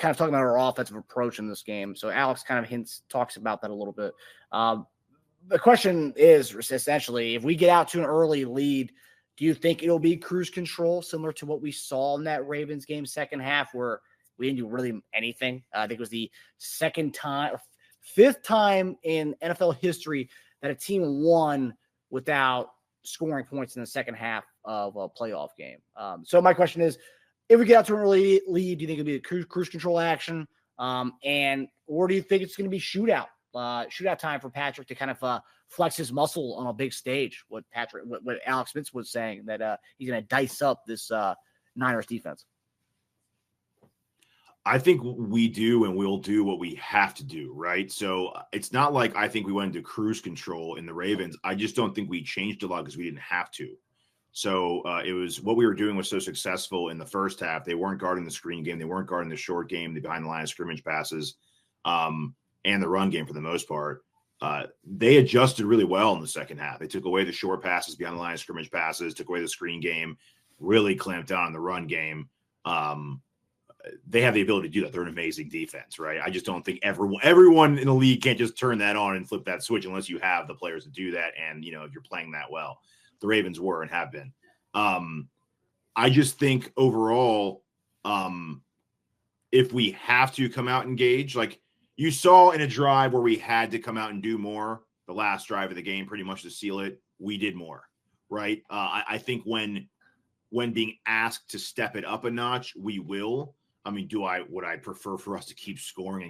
kind of talking about our offensive approach in this game. So Alex kind of talks about that a little bit. The question is essentially, if we get out to an early lead, do you think it'll be cruise control, similar to what we saw in that Ravens game second half, where we didn't do really anything? I think it was the fifth time in NFL history that a team won without scoring points in the second half of a playoff game. So my question is, if we get out to an early lead, do you think it'll be a cruise control action? Or do you think it's going to be shootout time for Patrick to kind of flex his muscle on a big stage? What Alex Smith was saying, that he's going to dice up this Niners defense. I think we do, and we'll do what we have to do, right? So it's not like I think we went into cruise control in the Ravens. I just don't think we changed a lot because we didn't have to. So it was what we were doing was so successful in the first half. They weren't guarding the screen game. They weren't guarding the short game, the behind the line of scrimmage passes, and the run game for the most part. They adjusted really well in the second half. They took away the short passes, behind the line of scrimmage passes, took away the screen game, really clamped down on the run game. They have the ability to do that. They're an amazing defense, right? I just don't think everyone in the league can't just turn that on and flip that switch unless you have the players to do that. And, if you're playing that well, the Ravens were and have been. I just think overall, if we have to come out and engage, like you saw in a drive where we had to come out and do more, the last drive of the game, pretty much to seal it, we did more, right? I think when being asked to step it up a notch, we will. I mean, would I prefer for us to keep scoring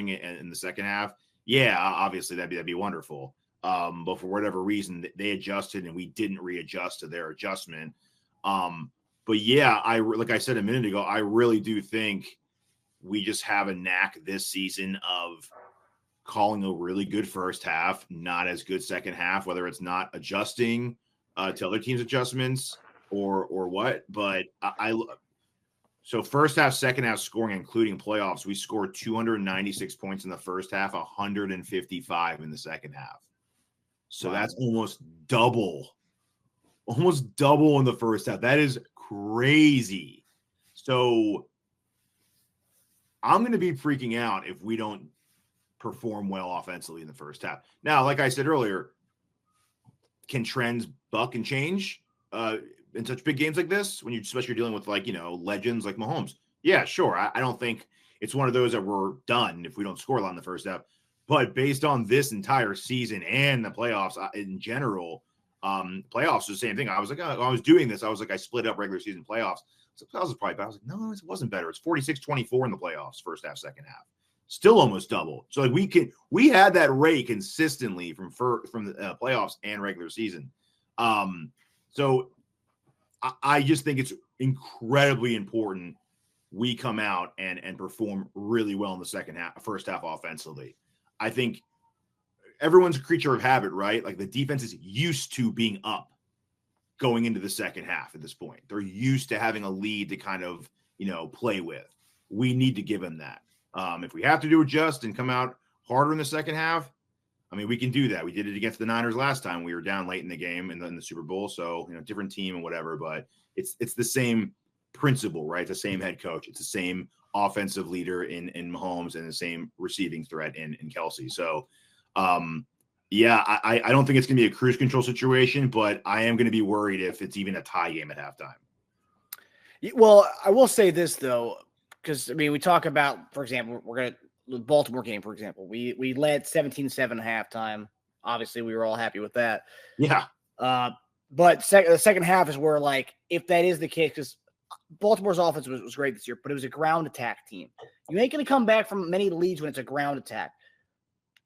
in the second half? Yeah, obviously that'd be wonderful. But for whatever reason, they adjusted and we didn't readjust to their adjustment. But yeah, like I said a minute ago, I really do think we just have a knack this season of calling a really good first half, not as good second half, whether it's not adjusting to other teams' adjustments or what. But so first half, second half scoring, including playoffs, we scored 296 points in the first half, 155 in the second half. So that's almost double in the first half. That is crazy. So I'm going to be freaking out if we don't perform well offensively in the first half. Now, like I said earlier, can trends buck and change in such big games like this, when especially dealing with legends like Mahomes? Yeah, sure. I don't think it's one of those that we're done if we don't score a lot in the first half. But based on this entire season and the playoffs in general, playoffs is the same thing. I was like, I was doing this. I was like, I split up regular season playoffs. So playoffs was probably bad. I was like, no, it wasn't better. It's 46-24 in the playoffs, first half, second half. Still almost double. So we had that rate consistently from the playoffs and regular season. So I just think it's incredibly important we come out and perform really well in the first half offensively. I think everyone's a creature of habit, right? Like the defense is used to being up going into the second half at this point. They're used to having a lead to kind of, play with. We need to give them that. If we have to adjust and come out harder in the second half, I mean, we can do that. We did it against the Niners last time. We were down late in the game and then the Super Bowl. So, different team and whatever, but it's the same principle, right? It's the same head coach. It's the same offensive leader in Mahomes and the same receiving threat in Kelsey. So, yeah, I don't think it's going to be a cruise control situation, but I am going to be worried if it's even a tie game at halftime. Well, I will say this, though, because, we talk about, for example, the Baltimore game, for example, we led 17-7 at halftime. Obviously, we were all happy with that. Yeah. But the second half is where, if that is the case, because Baltimore's offense was great this year, but it was a ground attack team. You ain't going to come back from many leads when it's a ground attack.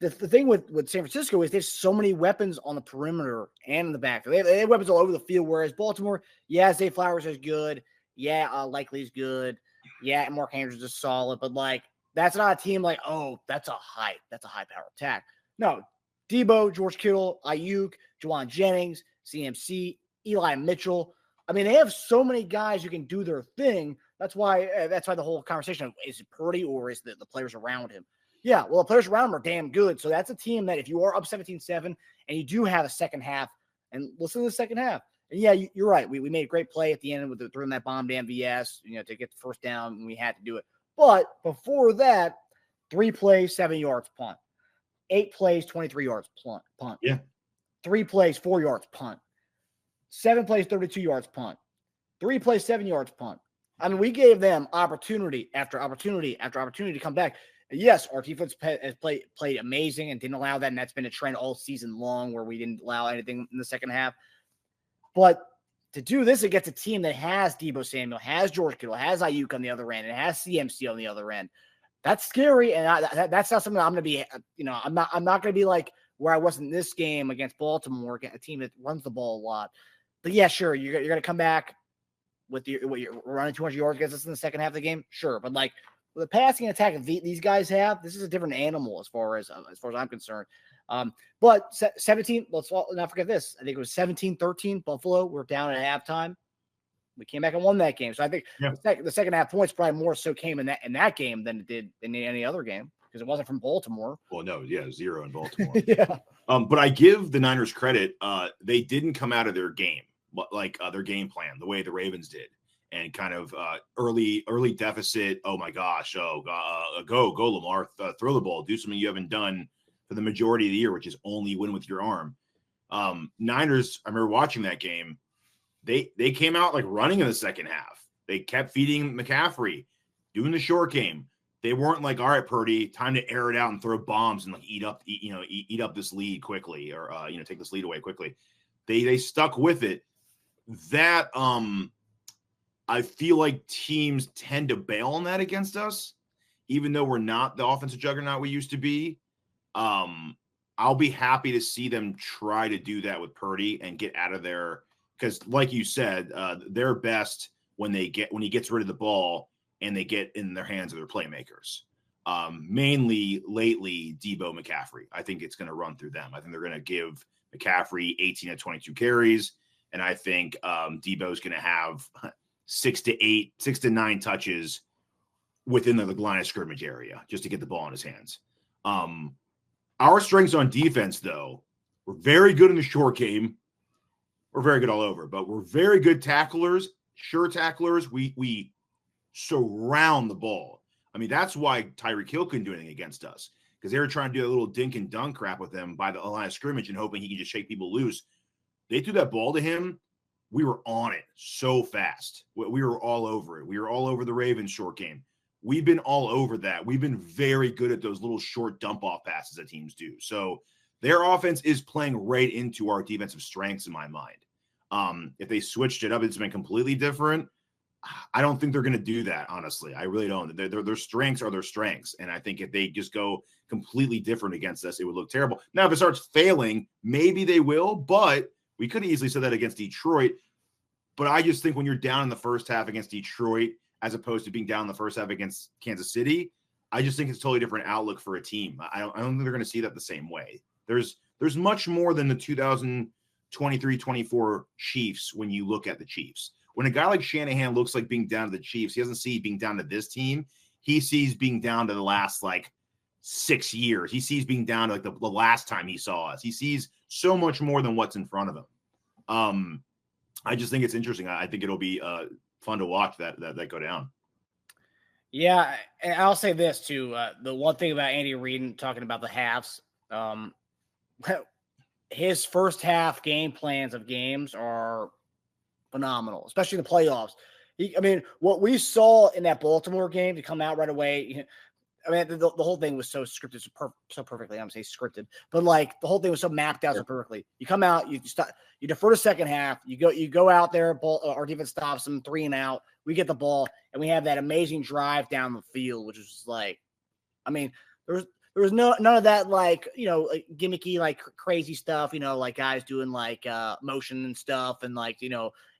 The thing with San Francisco is there's so many weapons on the perimeter and in the back. They have weapons all over the field, whereas Baltimore, yeah, Zay Flowers is good. Yeah, Likely's good. Yeah, Mark Andrews is solid. But, that's not a team that's a high-power attack. No, Deebo, George Kittle, Ayuk, Juwan Jennings, CMC, Eli Mitchell. They have so many guys who can do their thing. That's why the whole conversation of, is it Purdy or is the players around him? Yeah, well, the players around him are damn good. So that's a team that if you are up 17-7 and you do have a second half, and listen to the second half. And yeah, you're right. We made a great play at the end with throwing that bomb to MVS, to get the first down when we had to do it. But before that, 3 plays, 7 yards, punt. 8 plays, 23 yards, punt. Yeah. 3 plays, 4 yards, punt. 7 plays, 32 yards, punt. 3 plays, 7 yards, punt. I mean, we gave them opportunity after opportunity after opportunity to come back. And yes, our defense has played amazing and didn't allow that, and that's been a trend all season long where we didn't allow anything in the second half. But to do this against a team that has Deebo Samuel, has George Kittle, has Ayuk on the other end, and has CMC on the other end, that's scary. And that's not something I'm going to be, I'm not going to be like where I was in this game against Baltimore, a team that runs the ball a lot. But yeah, sure, you're going to come back with your running 200 yards against us in the second half of the game, sure. But like with the passing attack these guys have, this is a different animal as far as I'm concerned. But 17, let's not forget this. I think it was 17-13 Buffalo. We're down at halftime. We came back and won that game. So I think the second half points probably more so came in that game than it did in any other game because it wasn't from Baltimore. Well, no, 0 in Baltimore. Yeah. But I give the Niners credit. They didn't come out of their game, like their game plan, the way the Ravens did, and kind of early deficit. Oh my gosh! Go Lamar, throw the ball, do something you haven't done for the majority of the year, which is only win with your arm. Niners, I remember watching that game. They came out like running in the second half. They kept feeding McCaffrey, doing the short game. They weren't like, all right, Purdy, time to air it out and throw bombs and like eat up this lead quickly or take this lead away quickly. They stuck with it. That I feel like teams tend to bail on that against us, even though we're not the offensive juggernaut we used to be. I'll be happy to see them try to do that with Purdy and get out of there. Because like you said, they're best when he gets rid of the ball and they get in their hands of their playmakers. Mainly lately, Deebo, McCaffrey. I think it's going to run through them. I think they're going to give McCaffrey 18 to 22 carries. And I think Deebo's going to have 6 to 9 touches within the line of scrimmage area just to get the ball in his hands. Our strengths on defense, though, we're very good in the short game. We're very good all over, but we're very good tacklers, sure tacklers. We surround the ball. I mean, that's why Tyreek Hill couldn't do anything against us because they were trying to do a little dink and dunk crap with him by the line of scrimmage and hoping he could just shake people loose. They threw that ball to him. We were on it so fast. We were all over it. We were all over the Ravens short game. We've been all over that. We've been very good at those little short dump-off passes that teams do. So their offense is playing right into our defensive strengths in my mind. If they switched it up, it's been completely different. I don't think they're going to do that, honestly. I really don't. Their strengths are their strengths. And I think if they just go completely different against us, it would look terrible. Now, if it starts failing, maybe they will, but we could have easily said that against Detroit. But I just think when you're down in the first half against Detroit, as opposed to being down in the first half against Kansas City, I just think it's a totally different outlook for a team. I don't think they're going to see that the same way. There's much more than the 2023-24 Chiefs when you look at the Chiefs. When a guy like Shanahan looks like being down to the Chiefs, he doesn't see being down to this team. He sees being down to the last 6 years. He sees being down to the last time he saw us. He sees so much more than what's in front of him. I just think it's interesting. I think it'll be fun to watch that go down. Yeah, and I'll say this too. The one thing about Andy Reid talking about the halves, his first half game plans of games are phenomenal, especially the playoffs. What we saw in that Baltimore game to come out right away. The whole thing was so scripted, so perfectly. I'm saying scripted, but the whole thing was so mapped out so perfectly. You come out, you defer the second half. You go out there. Our defense stops them 3 and out. We get the ball, and we have that amazing drive down the field, which is just there was none of that gimmicky crazy stuff. Guys doing motion and stuff, and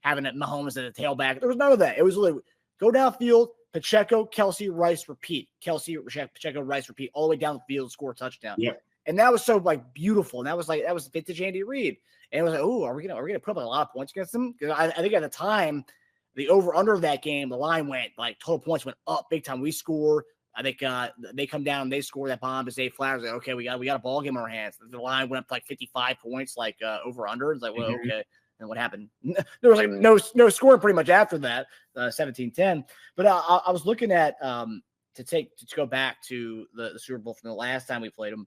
having it Mahomes at the tailback. There was none of that. It was literally go downfield. Pacheco, Kelsey, Rice, repeat. Kelsey, Pacheco, Rice, repeat. All the way down the field, score a touchdown. Yeah. And that was so beautiful. And that was vintage Andy Reid. And it was are we gonna put up a lot of points against them? Because I think at the time, the over under of that game, the line went total points went up big time. We score. I think they come down and they score that bomb to Zay Flowers. Okay, we got a ball game in our hands. The line went up 55 points, over under. It's okay. And what happened? There was no score pretty much after that, 17-10. But I was looking at to go back to the Super Bowl from the last time we played them.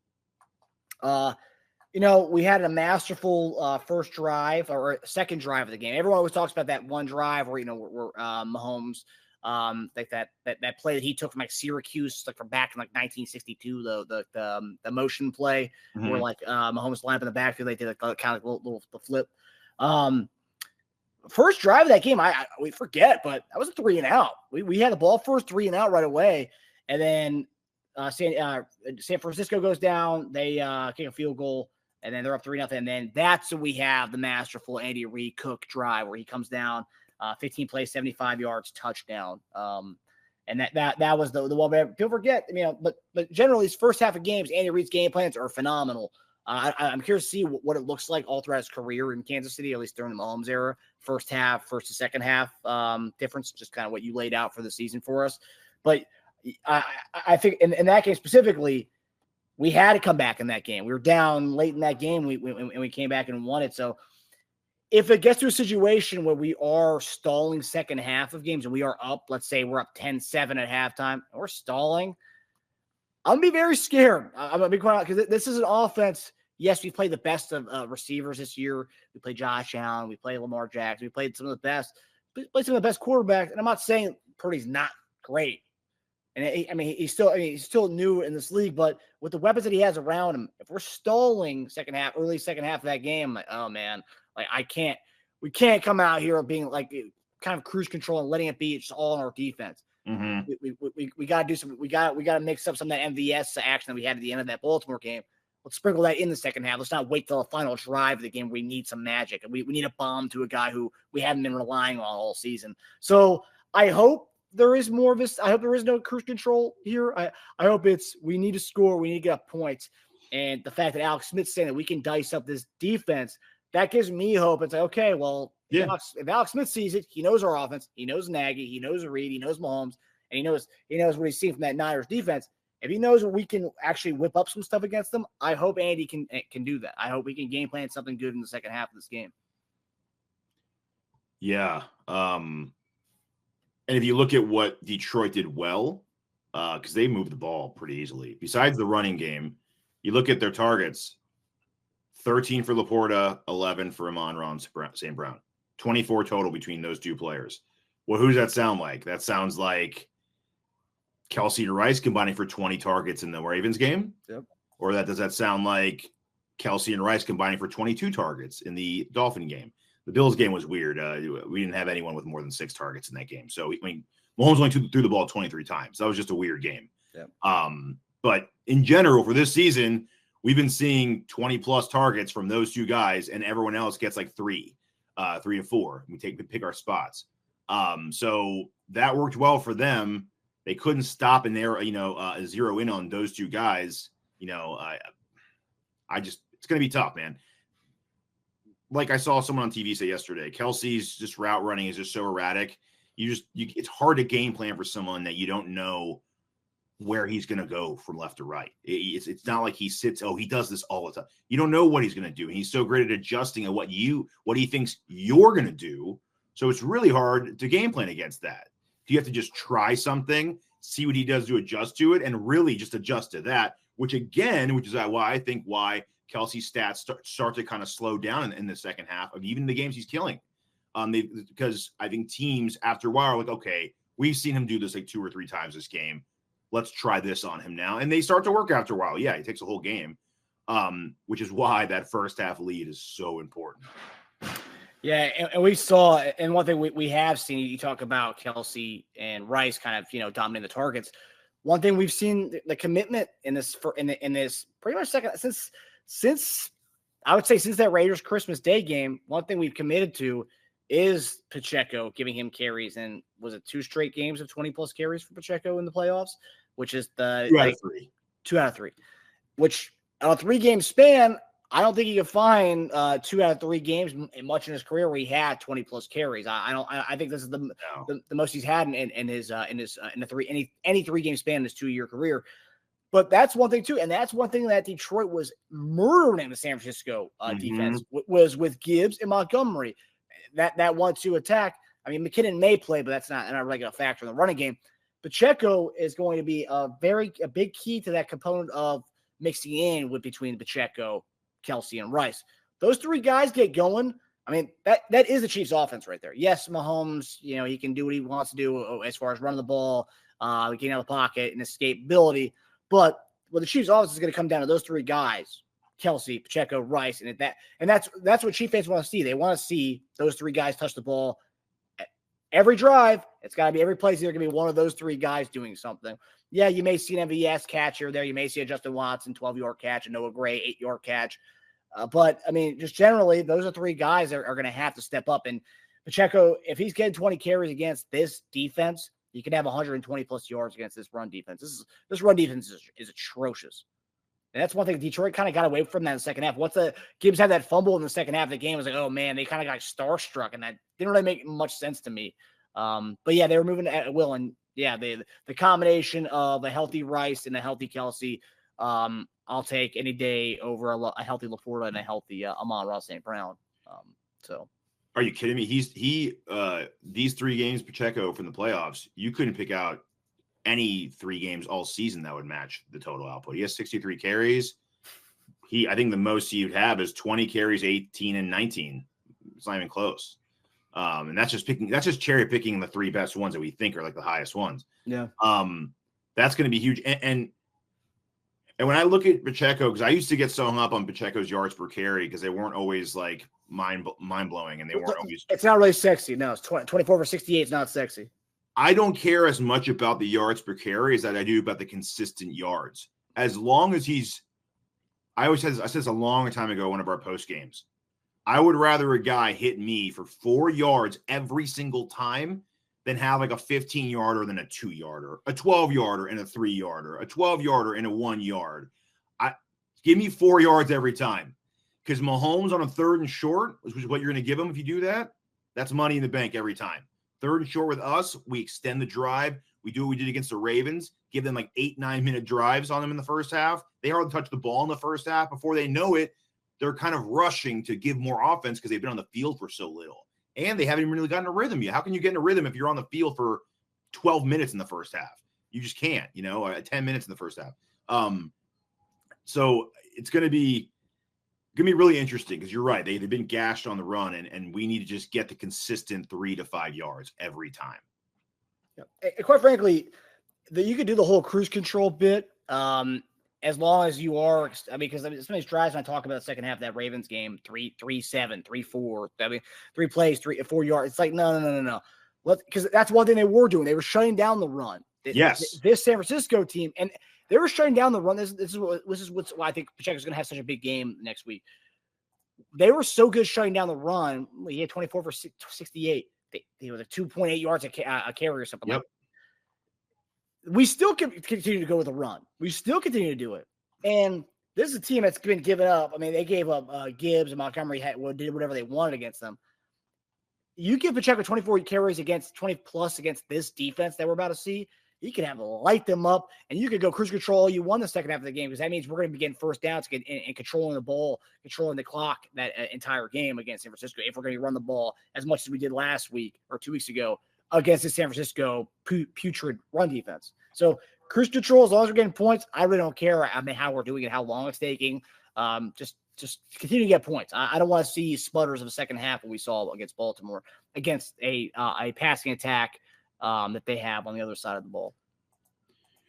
We had a masterful first drive or second drive of the game. Everyone always talks about that one drive where where Mahomes, like that play that he took from like Syracuse, like from back in like 1962, the motion play where like Mahomes lined up in the backfield, they did like kind of little flip. First drive of that game, we forget, but that was a 3-and-out. We had the ball first, 3-and-out right away, and then San Francisco goes down. They kick a field goal, and then they're up 3-0. And then that's when we have the masterful Andy Reid Cook drive where he comes down, 15 plays, 75 yards, touchdown. And that was the one. People forget, but generally, his first half of games, Andy Reid's game plans are phenomenal. I'm curious to see what it looks like all throughout his career in Kansas City, at least during the Mahomes era. First to second half difference, just kind of what you laid out for the season for us. But I think in that game specifically, we had to come back in that game. We were down late in that game, and we came back and won it. So if it gets to a situation where we are stalling second half of games and we are up, let's say we're up 10-7 at halftime, and we're stalling, I'm going to be very scared. I'm going to be quite honest, because this is an offense. Yes, we played the best of receivers this year. We played Josh Allen. We played Lamar Jackson. We played some of the best. We played some of the best quarterbacks. And I'm not saying Purdy's not great. And he's still new in this league. But with the weapons that he has around him, if we're stalling early second half of that game, I'm like, oh man, like we can't come out here being like kind of cruise control and letting it be just all on our defense. Mm-hmm. We got to do some. We got to mix up some of that MVS action that we had at the end of that Baltimore game. Let's sprinkle that in the second half. Let's not wait till the final drive of the game. We need some magic, and we need a bomb to a guy who we haven't been relying on all season. So I hope there is more of this. I hope there is no cruise control here. I hope we need to score. We need to get up points. And the fact that Alex Smith's saying that we can dice up this defense, that gives me hope. It's like, okay, well, if Alex Smith sees it, he knows our offense. He knows Nagy. He knows Reid. He knows Mahomes. And he knows what he's seen from that Niners defense. If he knows we can actually whip up some stuff against them, I hope Andy can do that. I hope we can game plan something good in the second half of this game. Yeah. And if you look at what Detroit did well, because they moved the ball pretty easily, besides the running game, you look at their targets, 13 for Laporta, 11 for Amon-Ra St. Brown, 24 total between those two players. Well, who does that sound like? That sounds like Kelce and Rice combining for 20 targets in the Ravens game? Yep. Or does that sound like Kelce and Rice combining for 22 targets in the Dolphin game? The Bills game was weird. We didn't have anyone with more than 6 targets in that game. So, Mahomes only threw the ball 23 times. That was just a weird game. Yep. But in general, for this season, we've been seeing 20-plus targets from those two guys, and everyone else gets like 3 to 4. We pick our spots. So that worked well for them. They couldn't stop and zero in on those two guys. It's going to be tough, man. Like I saw someone on TV say yesterday, Kelce's just route running is just so erratic. It's hard to game plan for someone that you don't know where he's going to go from left to right. It's not like he sits, he does this all the time. You don't know what he's going to do. And he's so great at adjusting at what he thinks you're going to do. So it's really hard to game plan against that. You have to just try something, see what he does to adjust to it, and really just adjust to that, which is why I think Kelce's stats start to kind of slow down in the second half of even the games he's killing. Because I think teams after a while are like, okay, we've seen him do this like 2 or 3 times this game. Let's try this on him now. And they start to work after a while. Yeah, it takes a whole game, which is why that first half lead is so important. Yeah, and we saw, and one thing we have seen, you talk about Kelce and Rice kind of, dominating the targets. One thing we've seen the commitment in this pretty much since that Raiders Christmas Day game, one thing we've committed to is Pacheco, giving him carries. And was it 2 straight games of 20-plus carries for Pacheco in the playoffs, which is 2 out of 3. 2 out of 3, which on a 3-game span, I don't think you can find 2 out of 3 games much in his career where he had 20-plus carries. I think this is the most he's had in any 3-game span in his 2-year career. But that's one thing too, and that's one thing that Detroit was murdering the San Francisco defense was with Gibbs and Montgomery. That 1-2 attack. I mean, McKinnon may play, but that's not a regular factor in the running game. Pacheco is going to be a big key to that component of mixing in with between Pacheco, Kelsey, and Rice. Those three guys get going. I mean, that is the Chiefs' offense right there. Yes, Mahomes, he can do what he wants to do as far as running the ball, getting out of the pocket, and escapability. But the Chiefs' offense is going to come down to those three guys: Kelsey, Pacheco, Rice, and that's what Chiefs fans want to see. They want to see those three guys touch the ball every drive. It's got to be every play. It's either going to be one of those three guys doing something. Yeah, you may see an MVS catch here or there. You may see a Justin Watson 12-yard catch, a Noah Gray 8-yard catch. But, I mean, just generally, those are three guys that are going to have to step up. And Pacheco, if he's getting 20 carries against this defense, he can have 120-plus yards against this run defense. This run defense is atrocious. And that's one thing Detroit kind of got away from that in the second half. Once the Gibbs had that fumble in the second half of the game, it was like, oh, man, they kind of got starstruck, and that didn't really make much sense to me. But, yeah, they were moving at will. And, yeah, the combination of a healthy Rice and a healthy Kelsey, I'll take any day over a healthy LaForda and a healthy Amon-Ra St. Brown. So, are you kidding me? These 3 games, Pacheco from the playoffs, you couldn't pick out any 3 games all season that would match the total output. He has 63 carries. I think the most you'd have is 20 carries, 18 and 19. It's not even close. And that's just cherry picking the 3 best ones that we think are like the highest ones. Yeah. That's going to be huge. And when I look at Pacheco, because I used to get so hung up on Pacheco's yards per carry because they weren't always like mind blowing, and they weren't always. It's not really sexy. No, it's 24 over 68. It's not sexy. I don't care as much about the yards per carry as that I do about the consistent yards. As long as I said this a long time ago, one of our post games. I would rather a guy hit me for 4 yards every single time than have like a 15-yarder than a 2-yarder, a 12-yarder and a 3-yarder, a 12-yarder and a 1 yard. Give me 4 yards every time, because Mahomes on a 3rd and short, which is what you're going to give him if you do that, that's money in the bank every time. 3rd and short with us, we extend the drive. We do what we did against the Ravens, give them like 8-9-minute drives on them in the first half. They hardly touch the ball in the first half. Before they know it, they're kind of rushing to give more offense because they've been on the field for so little. And they haven't even really gotten a rhythm yet. How can you get in a rhythm if you're on the field for 12 minutes in the first half? You just can't, 10 minutes in the first half. So it's going to be really interesting because you're right. They've been gashed on the run, and we need to just get the consistent 3 to 5 yards every time. Yeah. And quite frankly, you could do the whole cruise control bit as long as you are. Because some of these drives when I talk about the second half of that Ravens game, 3-7, 3-4. 3 plays, 4 yards. It's like no. Because that's one thing they were doing. They were shutting down the run. Yes, this San Francisco team, and they were shutting down the run. This is why I think Pacheco's going to have such a big game next week. They were so good shutting down the run. He had 24 for 68. They were 2.8 yards a carry or something. Yep. Like that. We still continue to go with the run. We still continue to do it. And this is a team that's been given up. I mean, they gave up Gibbs and Montgomery did whatever they wanted against them. You give Pacheco 24 carries against 20 plus against this defense that we're about to see. You can have light them up, and you could go cruise control. You won the second half of the game because that means we're going to be getting first downs and controlling the ball, controlling the clock that entire game against San Francisco. If we're going to run the ball as much as we did last week or 2 weeks ago against the San Francisco putrid run defense. So cruise control, as long as we're getting points, I really don't care. I mean, how we're doing it, how long it's taking. Just continue to get points. I don't want to see sputters of the second half what we saw against Baltimore against a passing attack that they have on the other side of the ball.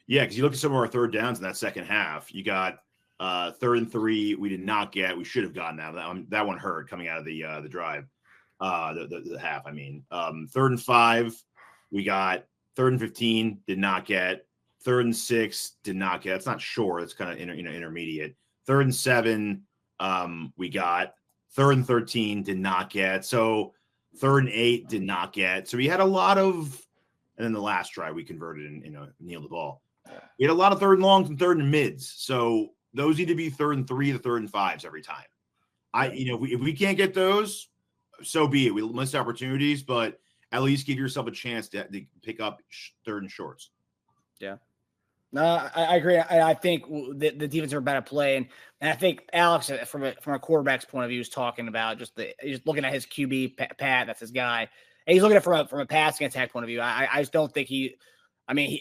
Yeah, because you look at some of our third downs in that second half. You got 3rd and 3. We did not get. We should have gotten out of that one. That one hurt coming out of the drive, the half. I mean, 3rd and 5. We got 3rd and 15. Did not get. 3rd and 6. Did not get. It's not sure. It's kind of intermediate. 3rd and 7. We got 3rd and 13. Did not get. So 3rd and 8. Did not get. So we had a lot of. And then the last drive we converted and nailed the ball. We had a lot of 3rd and longs and 3rd and mids. So those need to be 3rd and 3 to 3rd and 5s every time. If we can't get those, so be it. We missed opportunities, but at least give yourself a chance to pick up 3rd and shorts. Yeah. No, I agree. I think the defense are about to play, and I think Alex, from a quarterback's point of view, is talking about just looking at his QB Pat. That's his guy. And he's looking at it from a passing attack point of view. I just don't think I mean,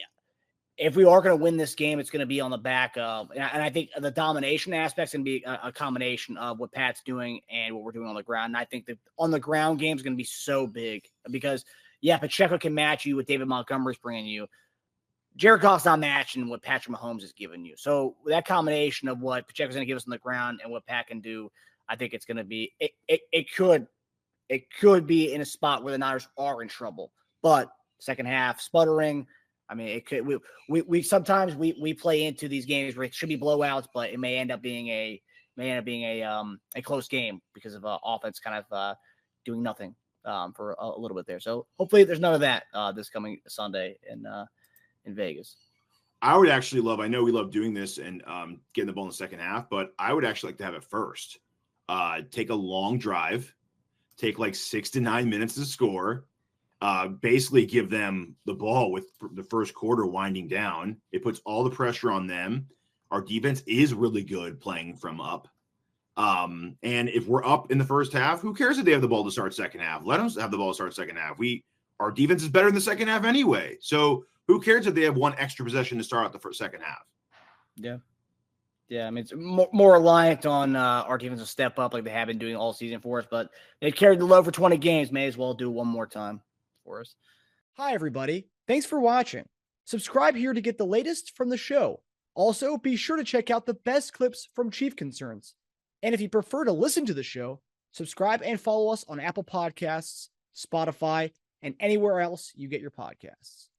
if we are going to win this game, it's going to be on the back of, and I think the domination aspect is going to be a combination of what Pat's doing and what we're doing on the ground. And I think that on the ground game is going to be so big because, yeah, Pacheco can match you what David Montgomery's bringing you. Jared Goff's not matching what Patrick Mahomes is giving you. So that combination of what Pacheco's going to give us on the ground and what Pat can do, I think it's going to be, it could be in a spot where the Niners are in trouble. But second half, sputtering, I mean, it could. We sometimes we play into these games where it should be blowouts, but it may end up being a close game because of offense kind of doing nothing for a little bit there. So hopefully there's none of that this coming Sunday in Vegas. I would actually love. I know we love doing this and getting the ball in the second half, but I would actually like to have it first. Take a long drive, take like 6 to 9 minutes to score. Basically give them the ball with the first quarter winding down. It puts all the pressure on them. Our defense is really good playing from up. And if we're up in the first half, who cares if they have the ball to start second half? Let them have the ball to start second half. Our defense is better in the second half anyway. So who cares if they have one extra possession to start out the second half? Yeah. Yeah, I mean, it's more reliant on our defense to step up like they have been doing all season for us, but they carried the load for 20 games. May as well do one more time for us. Hi, everybody. Thanks for watching. Subscribe here to get the latest from the show. Also, be sure to check out the best clips from Chief Concerns. And if you prefer to listen to the show, subscribe and follow us on Apple Podcasts, Spotify, and anywhere else you get your podcasts.